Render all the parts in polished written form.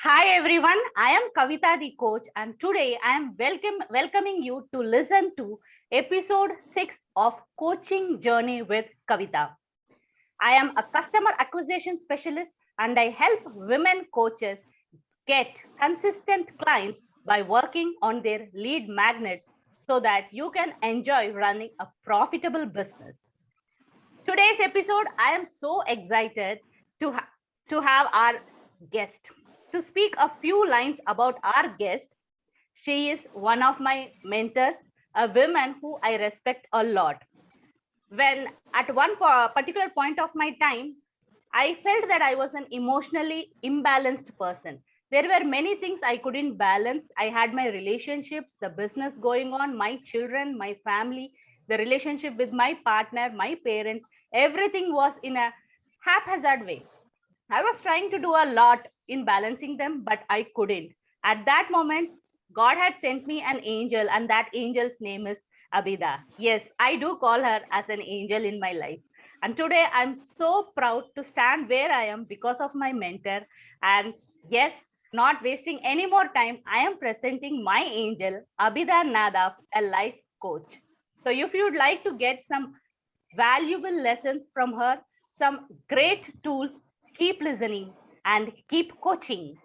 Hi everyone, I am Kavita the coach, and today I am welcoming you to listen to episode 6 of Coaching Journey with Kavita. I am a customer acquisition specialist and I help women coaches get consistent clients by working on their lead magnets so that you can enjoy running a profitable business. Today's episode, I am so excited to, to have our guest. To speak a few lines about our guest, she is one of my mentors, a woman who I respect a lot. When at one particular point of my time, I felt that I was an emotionally imbalanced person. There were many things I couldn't balance. I had my relationships, the business going on, my children, my family, the relationship with my partner, my parents. Everything was in a haphazard way. I was trying to do a lot in balancing them, but I couldn't. At that moment, God had sent me an angel, and that angel's name is Abida. Yes, I do call her as an angel in my life. And today I'm so proud to stand where I am because of my mentor. And yes, not wasting any more time, I am presenting my angel, Abida Nadaf, a life coach. So if you'd like to get some valuable lessons from her, some great tools, keep listening and keep coaching.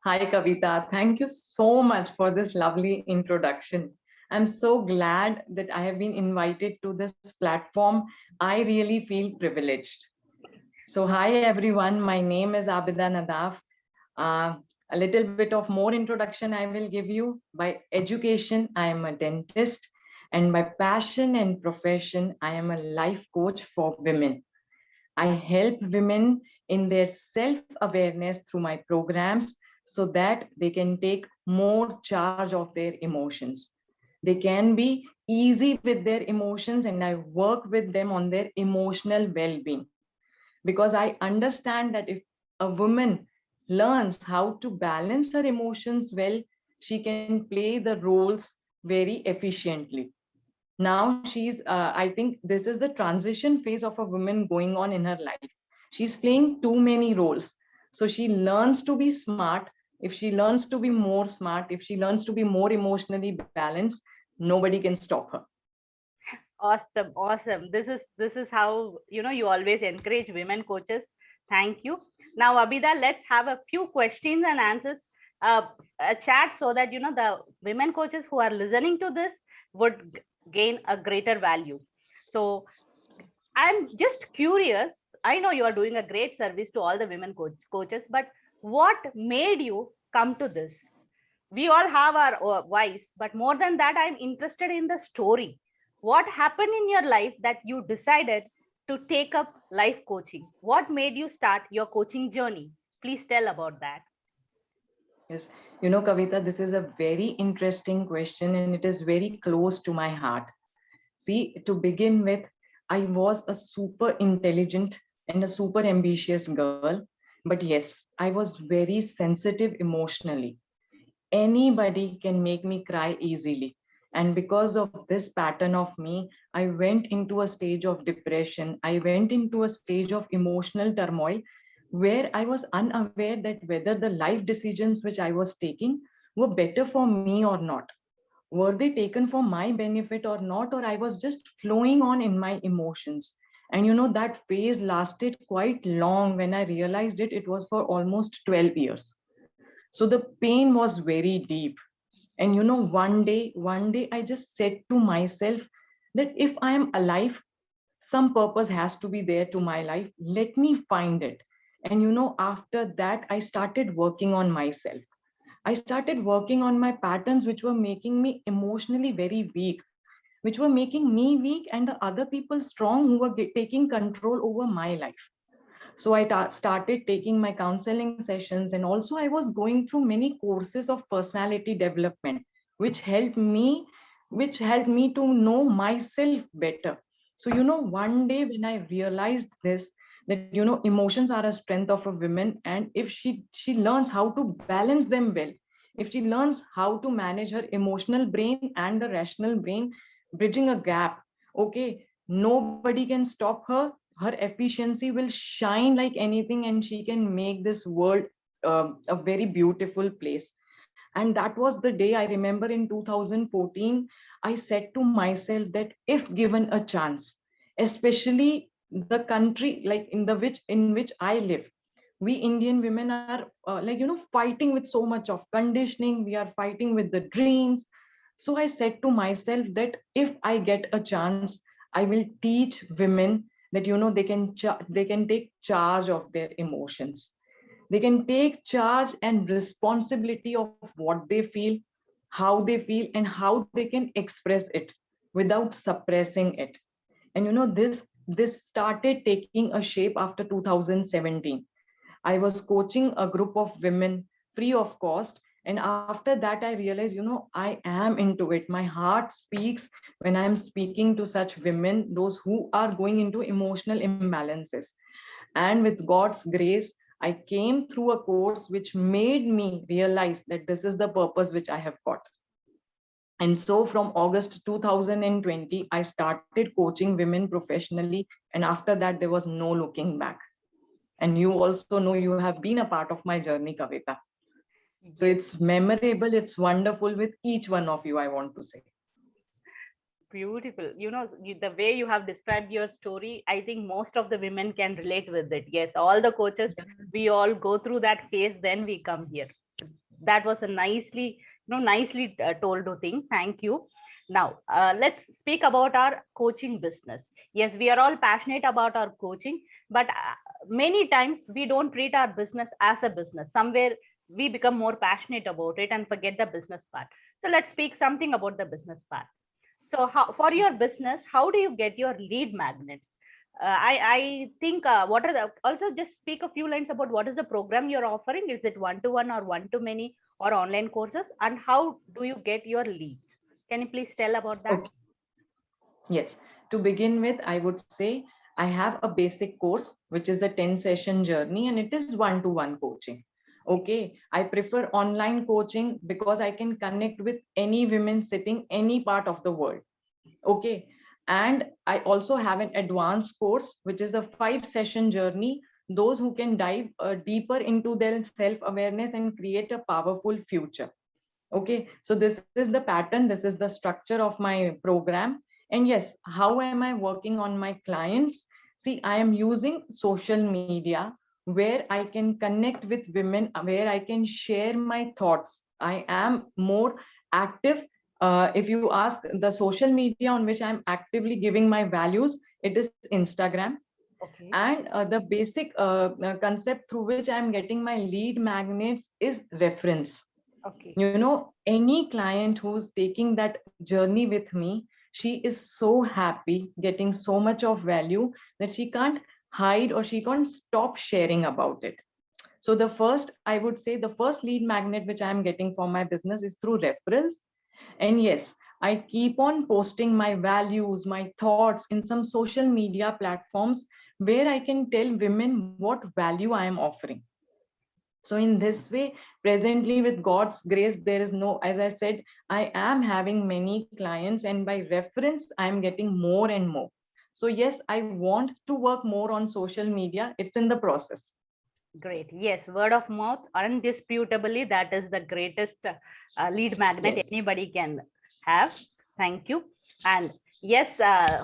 Hi, Kavita. Thank you so much for this lovely introduction. I'm so glad that I have been invited to this platform. I really feel privileged. So, hi, everyone. My name is Abida Nadaf. Uh, a little bit of more introduction I will give you. By education, I am a dentist, and by passion and profession, I am a life coach for women. I help women in their self awareness through my programs so that they can take more charge of their emotions. They can be easy with their emotions, and I work with them on their emotional well being because I understand that if a woman learns how to balance her emotions well, she can play the roles very efficiently. Now I think this is the transition phase of a woman going on in her life. She's playing too many roles. So she learns to be smart. If she learns to be more smart, if she learns to be more emotionally balanced, nobody can stop her. Awesome, awesome. This is how you always encourage women coaches. Thank you. Now, Abida, let's have a few questions and answers, uh, a chat so that the women coaches who are listening to this would gain a greater value. So I'm just curious. I know you are doing a great service to all the women coaches, but what made you come to this? We all have our voice, but more than that, I'm interested in the story. What happened in your life that you decided to take up life coaching? What made you start your coaching journey? Please tell about that. Yes. Kavita, this is a very interesting question and it is very close to my heart. See, to begin with, I was a super intelligent and a super ambitious girl. But yes, I was very sensitive emotionally. Anybody can make me cry easily. And because of this pattern of me, I went into a stage of depression. I went into a stage of emotional turmoil where I was unaware that whether the life decisions which I was taking were better for me or not. Were they taken for my benefit or not, or I was just flowing on in my emotions. And that phase lasted quite long. When I realized it was for almost 12 years. So the pain was very deep. And one day I just said to myself that if I am alive, some purpose has to be there to my life. Let me find it. And after that, I started working on myself. I started working on my patterns, which were making me emotionally very weak, which were making me weak and the other people strong who were taking control over my life. So I started taking my counseling sessions, and also I was going through many courses of personality development, which helped me, to know myself better. So one day when I realized this, that emotions are a strength of a woman, and if she learns how to balance them well, if she learns how to manage her emotional brain and the rational brain, bridging a gap, okay, nobody can stop her. her efficiency will shine like anything, and she can make this world a very beautiful place. And that was the day I remember in 2014, I said to myself that if given a chance, especially the country like in which I live, we Indian women are fighting with so much of conditioning. We are fighting with the dreams. So I said to myself that if I get a chance, I will teach women that they can take charge of their emotions. They can take charge and responsibility of what they feel, how they feel, and how they can express it without suppressing it. And this started taking a shape after 2017. I was coaching a group of women free of cost. And after that, I realized, I am into it. My heart speaks when I'm speaking to such women, those who are going into emotional imbalances. And with God's grace, I came through a course which made me realize that this is the purpose which I have got. And so from August 2020, I started coaching women professionally. And after that, there was no looking back. And you also know you have been a part of my journey, Kavita. So Yes, it's memorable, it's wonderful with each one of you, I want to say. beautiful. The way you have described your story, I think most of the women can relate with it. Yes, all the coaches, we all go through that phase, then we come here. That was a nicely told thing. Thank you. Now, let's speak about our coaching business. Yes, we are all passionate about our coaching, but many times we don't treat our business as a business. Somewhere we become more passionate about it and forget the business part. So let's speak something about the business part. So, for your business, how do you get your lead magnets? I think what are the also just speak a few lines about what is the program you're offering? Is it one to one or one to many or online courses? And how do you get your leads? Can you please tell about that? Okay. Yes. To begin with, I would say I have a basic course, which is the 10 session journey, and it is one to one coaching. Okay. I prefer online coaching because I can connect with any women sitting any part of the world. Okay. And I also have an advanced course, which is the 5 session journey. Those who can dive deeper into their self awareness and create a powerful future. Okay, so this is the pattern, this is the structure of my program. And yes, how am I working on my clients? See, I am using social media where I can connect with women, where I can share my thoughts. I am more active. If you ask the social media on which I'm actively giving my values, it is Instagram. Okay. And the basic concept through which I'm getting my lead magnets is reference. Okay. Any client who's taking that journey with me, she is so happy getting so much of value that she can't hide or she can't stop sharing about it. So I would say the first lead magnet which I'm getting for my business is through reference. And yes, I keep on posting my values, my thoughts in some social media platforms where I can tell women what value I am offering. So in this way, presently with God's grace, there is no, as I said, I am having many clients, and by reference, I am getting more and more. So yes, I want to work more on social media. It's in the process. Great. Yes, word of mouth, undisputably, that is the greatest lead magnet Yes. anybody can have. Thank you. And yes,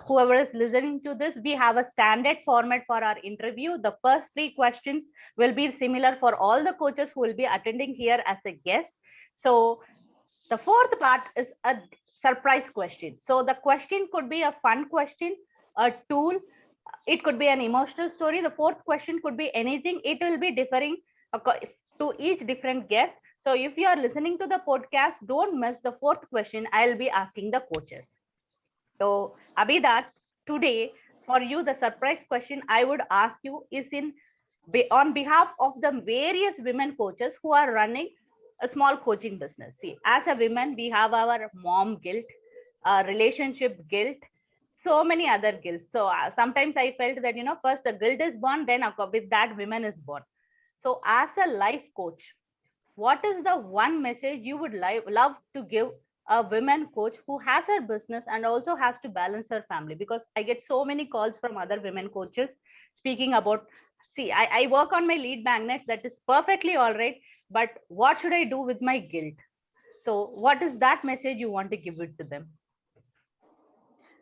whoever is listening to this, we have a standard format for our interview. The first three questions will be similar for all the coaches who will be attending here as a guest. So the fourth part is a surprise question. So the question could be a fun question, a tool, it could be an emotional story. The fourth question could be anything. It will be differing to each different guest. So if you are listening to the podcast, don't miss the fourth question I'll be asking the coaches. So Abhidat, today for you the surprise question I would ask you is on behalf of the various women coaches who are running a small coaching business. See, as a woman, we have our mom guilt, relationship guilt, so many other guilts. So sometimes I felt that, first the guilt is born, then with that women is born. So as a life coach, what is the one message you would love to give a women coach who has her business and also has to balance her family? Because I get so many calls from other women coaches speaking about, see, I work on my lead magnets, that is perfectly all right, but what should I do with my guilt? So what is that message you want to give it to them?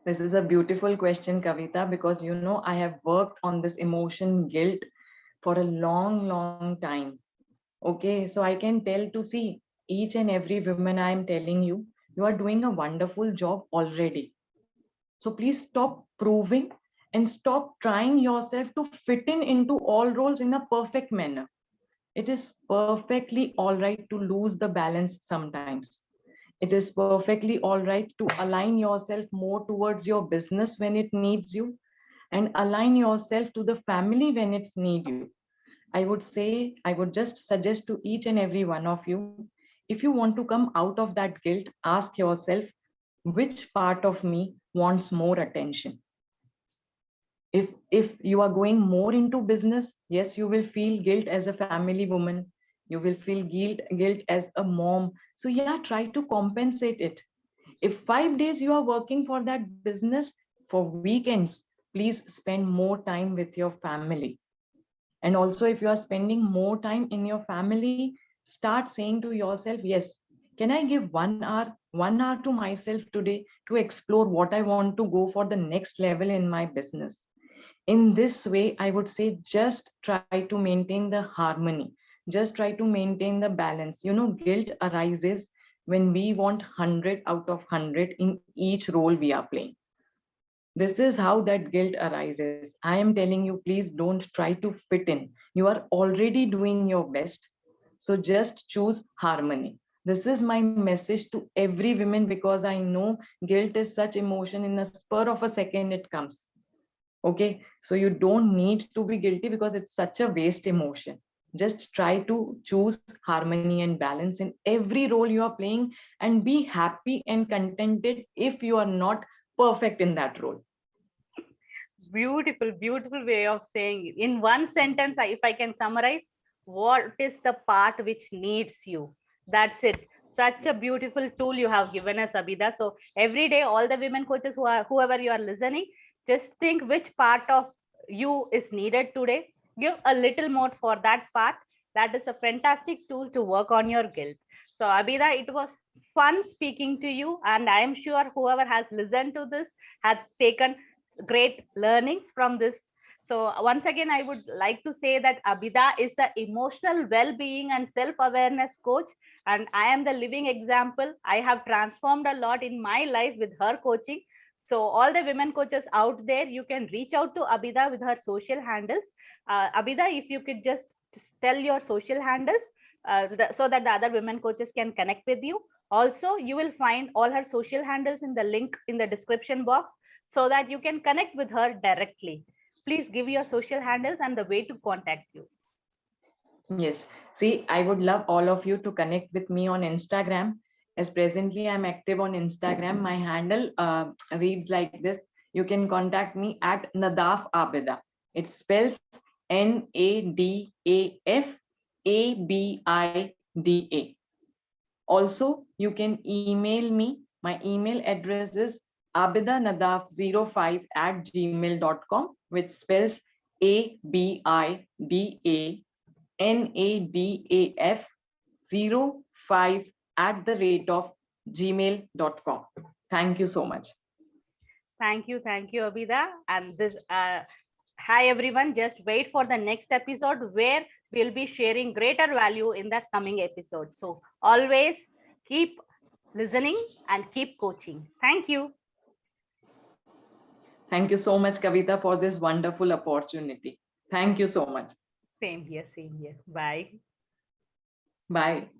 This is a beautiful question, Kavita, because I have worked on this emotion guilt for a long, long time. Okay, so I can tell to see each and every woman I am telling you, you are doing a wonderful job already. So please stop proving and stop trying yourself to fit in into all roles in a perfect manner. It is perfectly all right to lose the balance sometimes. It is perfectly all right to align yourself more towards your business when it needs you and align yourself to the family when it's need you. I would just suggest to each and every one of you, if you want to come out of that guilt, ask yourself, which part of me wants more attention? If you are going more into business, yes, you will feel guilt as a family woman. You will feel guilt as a mom. So yeah, try to compensate it. If 5 days you are working for that business, for weekends, please spend more time with your family. And also, if you are spending more time in your family, start saying to yourself, yes, can I give 1 hour to myself today to explore what I want to go for the next level in my business? In this way, I would say just try to maintain the harmony, just try to maintain the balance. Guilt arises when we want 100 out of 100 in each role we are playing. This is how that guilt arises. I am telling you, please don't try to fit in. You are already doing your best. So just choose harmony. This is my message to every woman, because I know guilt is such emotion, in a spur of a second it comes. Okay, so you don't need to be guilty because it's such a waste emotion. Just try to choose harmony and balance in every role you are playing, and be happy and contented if you are not perfect in that role. Beautiful, beautiful way of saying it. In one sentence, if I can summarize, what is the part which needs you? That's it. Such a beautiful tool you have given us, Abida. So every day, all the women coaches whoever you are listening, just think which part of you is needed today. Give a little more for that part. That is a fantastic tool to work on your guilt. So Abida, it was fun speaking to you, and I am sure whoever has listened to this has taken great learnings from this. So once again, I would like to say that Abida is an emotional well-being and self-awareness coach, and I am the living example. I have transformed a lot in my life with her coaching. So all the women coaches out there, you can reach out to Abida with her social handles. Abida, if you could just tell your social handles so that the other women coaches can connect with you. Also, you will find all her social handles in the link in the description box so that you can connect with her directly. Please give your social handles and the way to contact you. Yes. See, I would love all of you to connect with me on Instagram. As presently I'm active on Instagram. My handle reads like this. You can contact me at Nadaf Abida. It spells NADAFABIDA. Also, you can email me. My email address is abidanadaf05@gmail.com, which spells ABIDANADAF05@gmail.com. Thank you so much. Thank you, Abida. And this, hi everyone. Just wait for the next episode where we'll be sharing greater value in the coming episode. So always keep listening and keep coaching. Thank you. Thank you so much, Kavita, for this wonderful opportunity. Thank you so much. Same here, same here. Bye. Bye.